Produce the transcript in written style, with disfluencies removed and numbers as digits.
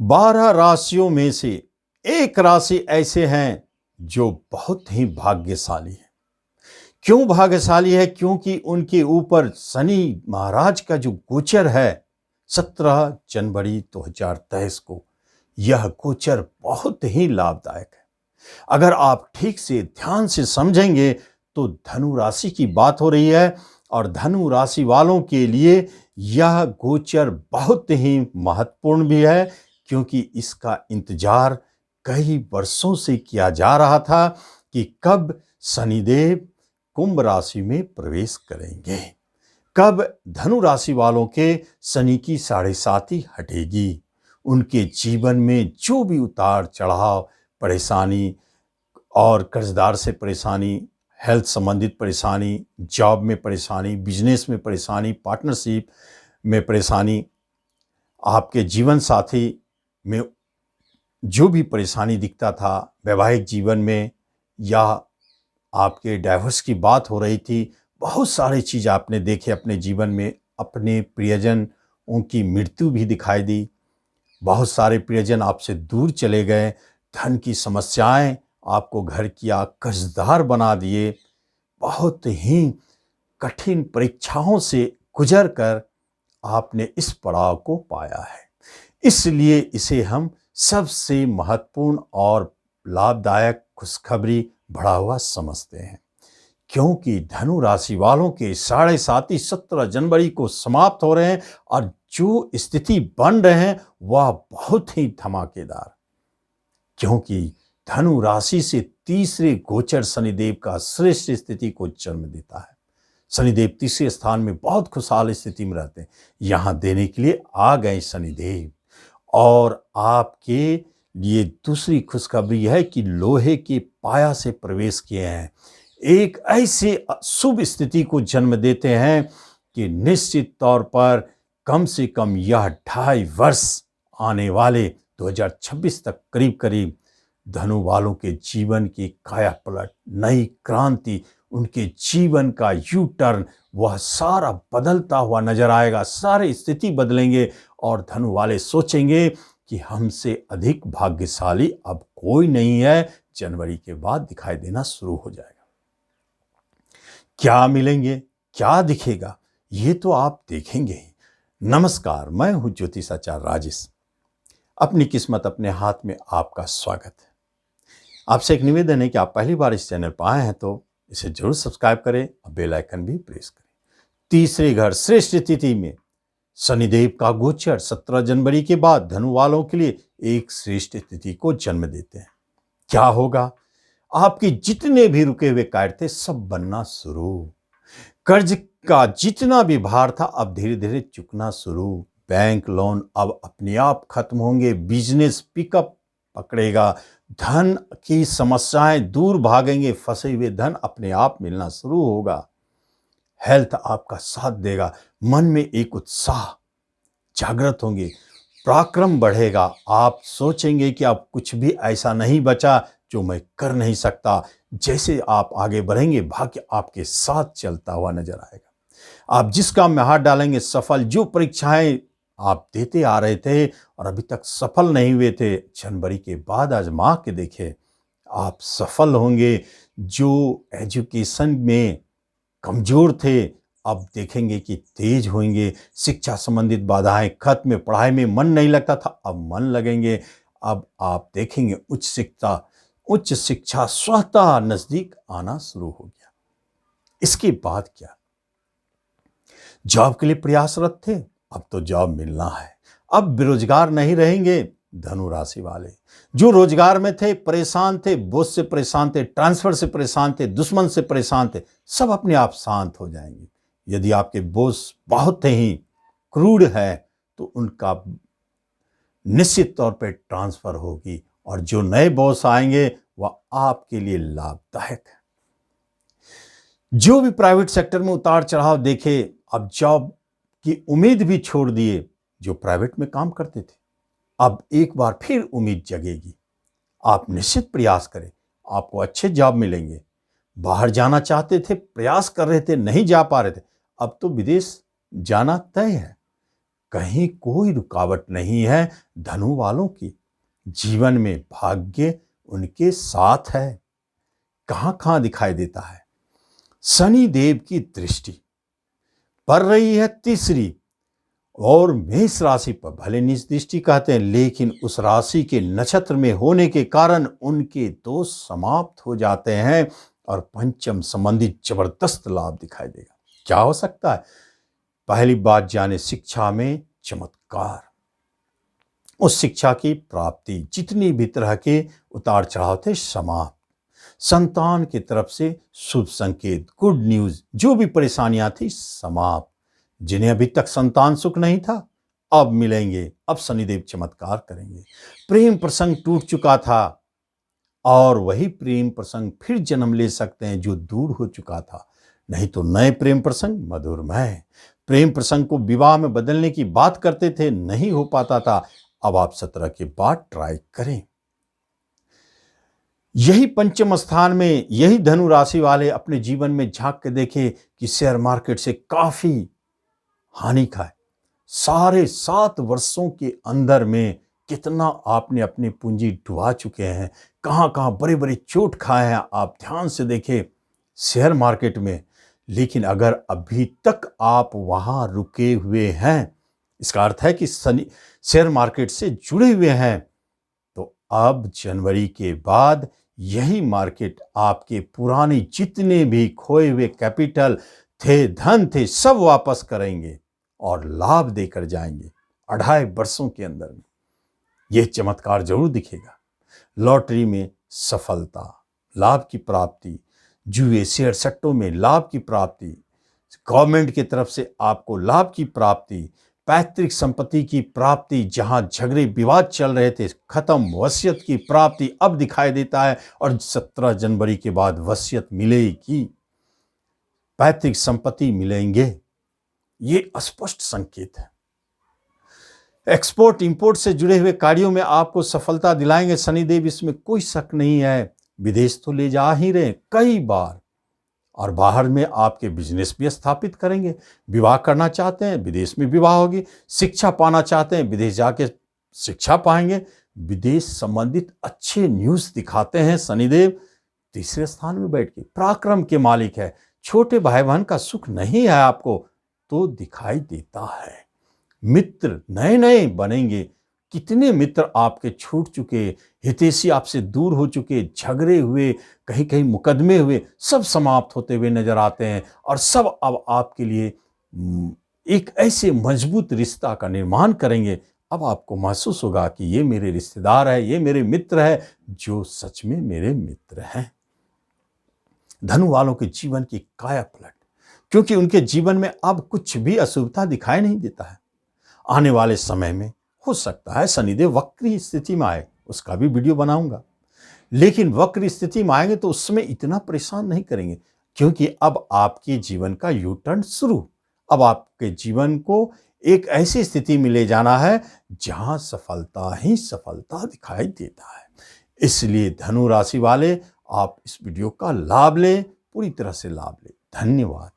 12 राशियों में से एक राशि ऐसे हैं जो बहुत ही भाग्यशाली है। क्यों भाग्यशाली है? क्योंकि उनके ऊपर शनि महाराज का जो गोचर है 17 जनवरी 2023 को, यह गोचर बहुत ही लाभदायक है। अगर आप ठीक से ध्यान से समझेंगे तो धनु राशि की बात हो रही है और धनु राशि वालों के लिए यह गोचर बहुत ही महत्वपूर्ण भी है, क्योंकि इसका इंतजार कई वर्षों से किया जा रहा था कि कब शनिदेव कुंभ राशि में प्रवेश करेंगे, कब धनु राशि वालों के शनि की 7.5 हटेगी। उनके जीवन में जो भी उतार चढ़ाव, परेशानी और कर्जदार से परेशानी, हेल्थ संबंधित परेशानी, जॉब में परेशानी, बिजनेस में परेशानी, पार्टनरशिप में परेशानी, आपके जीवन साथी में जो भी परेशानी दिखता था, वैवाहिक जीवन में या आपके डाइवोर्स की बात हो रही थी, बहुत सारी चीज़ आपने देखे अपने जीवन में। अपने प्रियजन उनकी मृत्यु भी दिखाई दी, बहुत सारे प्रियजन आपसे दूर चले गए, धन की समस्याएं आपको घर किया, कर्जदार बना दिए। बहुत ही कठिन परीक्षाओं से गुजर कर आपने इस पड़ाव को पाया है। इसलिए इसे हम सबसे महत्वपूर्ण और लाभदायक खुशखबरी बढ़ा हुआ समझते हैं, क्योंकि धनु राशि वालों के 7.5 17 जनवरी को समाप्त हो रहे हैं और जो स्थिति बन रहे हैं वह बहुत ही धमाकेदार, क्योंकि धनु राशि से तीसरे गोचर शनिदेव का श्रेष्ठ स्थिति को जन्म देता है। शनिदेव तीसरे स्थान में बहुत खुशहाल स्थिति में रहते हैं। यहां देने के लिए आ गए शनिदेव, और आपके लिए दूसरी खुशखबरी है कि लोहे के पाया से प्रवेश किए हैं। एक ऐसे शुभ स्थिति को जन्म देते हैं कि निश्चित तौर पर कम से कम यह 2.5 वर्ष आने वाले 2026 तक करीब करीब धनु वालों के जीवन की काया पलट, नई क्रांति, उनके जीवन का यू टर्न, वह सारा बदलता हुआ नजर आएगा। सारे स्थिति बदलेंगे और धनु वाले सोचेंगे कि हमसे अधिक भाग्यशाली अब कोई नहीं है। जनवरी के बाद दिखाई देना शुरू हो जाएगा। क्या मिलेंगे, क्या दिखेगा, ये तो आप देखेंगे ही। नमस्कार, मैं हूं ज्योतिषाचार्य राजेश। अपनी किस्मत अपने हाथ में आपका स्वागत है। आपसे एक निवेदन है कि आप पहली बार इस चैनल पर आए हैं तो इसे जरूर सब्सक्राइब करें और बेल आइकन भी प्रेस करें। तीसरे घर श्रेष्ठ स्थिति में शनिदेव का गोचर 17 जनवरी के बाद धनु वालों के लिए एक श्रेष्ठ स्थिति को जन्म देते हैं। क्या होगा? आपके जितने भी रुके हुए कार्य थे सब बनना शुरू, कर्ज का जितना भी भार था अब धीरे धीरे चुकना शुरू, बैंक लोन अब अपने आप खत्म होंगे, बिजनेस पिकअप पकड़ेगा, धन की समस्याएं दूर भागेंगे, फंसे हुए धन अपने आप मिलना शुरू होगा, हेल्थ आपका साथ देगा, मन में एक उत्साह जागृत होंगे, पराक्रम बढ़ेगा। आप सोचेंगे कि अब कुछ भी ऐसा नहीं बचा जो मैं कर नहीं सकता। जैसे आप आगे बढ़ेंगे भाग्य आपके साथ चलता हुआ नजर आएगा। आप जिस काम में हाथ डालेंगे सफल, जो परीक्षाएं आप देते आ रहे थे और अभी तक सफल नहीं हुए थे, जनवरी के बाद आजमा के देखे, आप सफल होंगे। जो एजुकेशन में कमजोर थे अब देखेंगे कि तेज होंगे। शिक्षा संबंधित बाधाएं खत्म, पढ़ाई में मन नहीं लगता था अब मन लगेंगे। अब आप देखेंगे उच्च शिक्षा स्वतः नजदीक आना शुरू हो गया। इसके बाद क्या? जॉब के लिए प्रयासरत थे, अब तो जॉब मिलना है। अब बेरोजगार नहीं रहेंगे धनु राशि वाले। जो रोजगार में थे, परेशान थे, बॉस से परेशान थे, ट्रांसफर से परेशान थे, दुश्मन से परेशान थे, सब अपने आप शांत हो जाएंगे। यदि आपके बॉस बहुत ही क्रूड है तो उनका निश्चित तौर पर ट्रांसफर होगी, और जो नए बॉस आएंगे वह आपके लिए लाभदायक है। जो भी प्राइवेट सेक्टर में उतार चढ़ाव देखे, अब जॉब की उम्मीद भी छोड़ दिए, जो प्राइवेट में काम करते थे, अब एक बार फिर उम्मीद जगेगी। आप निश्चित प्रयास करें, आपको अच्छे जॉब मिलेंगे। बाहर जाना चाहते थे, प्रयास कर रहे थे, नहीं जा पा रहे थे, अब तो विदेश जाना तय है। कहीं कोई रुकावट नहीं है। धनु वालों की जीवन में भाग्य उनके साथ है। कहाँ कहाँ दिखाई देता है? शनि देव की दृष्टि पड़ रही है तीसरी और मेष राशि पर। भले निज दृष्टि कहते हैं, लेकिन उस राशि के नक्षत्र में होने के कारण उनके दोष समाप्त हो जाते हैं और पंचम संबंधित जबरदस्त लाभ दिखाई देगा। क्या हो सकता है? पहली बात जाने शिक्षा में चमत्कार, उस शिक्षा की प्राप्ति, जितनी भी तरह के उतार चढ़ाव थे समाप्त, संतान की तरफ से शुभ संकेत, गुड न्यूज, जो भी परेशानियां थी समाप्त, जिन्हें अभी तक संतान सुख नहीं था अब मिलेंगे, अब शनिदेव चमत्कार करेंगे। प्रेम प्रसंग टूट चुका था और वही प्रेम प्रसंग फिर जन्म ले सकते हैं जो दूर हो चुका था। नहीं तो नए प्रेम प्रसंग मधुरमय, प्रेम प्रसंग को विवाह में बदलने की बात करते थे, नहीं हो पाता था, अब आप 17 के बाद ट्राई करें। यही पंचम स्थान में यही धनु राशि वाले अपने जीवन में झांक के देखें कि शेयर मार्केट से काफी हानि खाए। सारे 7 वर्षों के अंदर में कितना आपने अपनी पूंजी डुबा चुके हैं, कहां कहां बड़े बड़े चोट खाए हैं, आप ध्यान से देखें शेयर मार्केट में। लेकिन अगर अभी तक आप वहां रुके हुए हैं, इसका अर्थ है कि शेयर मार्केट से जुड़े हुए हैं, तो अब जनवरी के बाद यही मार्केट आपके पुराने जितने भी खोए हुए कैपिटल थे, धन थे, सब वापस करेंगे और लाभ देकर जाएंगे। 2.5 वर्षों के अंदर में यह चमत्कार जरूर दिखेगा। लॉटरी में सफलता, लाभ की प्राप्ति, जुए शेयर सट्टों में लाभ की प्राप्ति, गवर्नमेंट की तरफ से आपको लाभ की प्राप्ति, पैतृक संपत्ति की प्राप्ति, जहां झगड़े विवाद चल रहे थे खत्म, वसीयत की प्राप्ति अब दिखाई देता है और 17 जनवरी के बाद वसीयत मिलेगी, पैतृक संपत्ति मिलेंगे, ये स्पष्ट संकेत है। एक्सपोर्ट इंपोर्ट से जुड़े हुए कार्यों में आपको सफलता दिलाएंगे शनिदेव, इसमें कोई शक नहीं है। विदेश तो ले जा ही रहे कई बार, और बाहर में आपके बिजनेस भी स्थापित करेंगे। विवाह करना चाहते हैं, विदेश में विवाह होगी। शिक्षा पाना चाहते हैं, विदेश जाके शिक्षा पाएंगे। विदेश संबंधित अच्छे न्यूज़ दिखाते हैं शनिदेव। तीसरे स्थान में बैठ के पराक्रम के मालिक है। छोटे भाई बहन का सुख नहीं है आपको तो दिखाई देता है। मित्र नए नए बनेंगे। कितने मित्र आपके छूट चुके, हितैषी आपसे दूर हो चुके, झगड़े हुए, कहीं कहीं मुकदमे हुए, सब समाप्त होते हुए नजर आते हैं और सब अब आपके लिए एक ऐसे मजबूत रिश्ता का निर्माण करेंगे। अब आपको महसूस होगा कि ये मेरे रिश्तेदार है, ये मेरे मित्र है, जो सच में मेरे मित्र हैं। धनु वालों के जीवन की काया पलट, क्योंकि उनके जीवन में अब कुछ भी अशुभता दिखाई नहीं देता है। आने वाले समय में हो सकता है शनिदेव वक्री स्थिति में आए, उसका भी वीडियो बनाऊंगा। लेकिन वक्र स्थिति में आएंगे तो उसमें इतना परेशान नहीं करेंगे, क्योंकि अब आपके जीवन का यू टर्न शुरू। अब आपके जीवन को एक ऐसी स्थिति में ले जाना है जहां सफलता ही सफलता दिखाई देता है। इसलिए धनु राशि वाले आप इस वीडियो का लाभ लें, पूरी तरह से लाभ लें। धन्यवाद।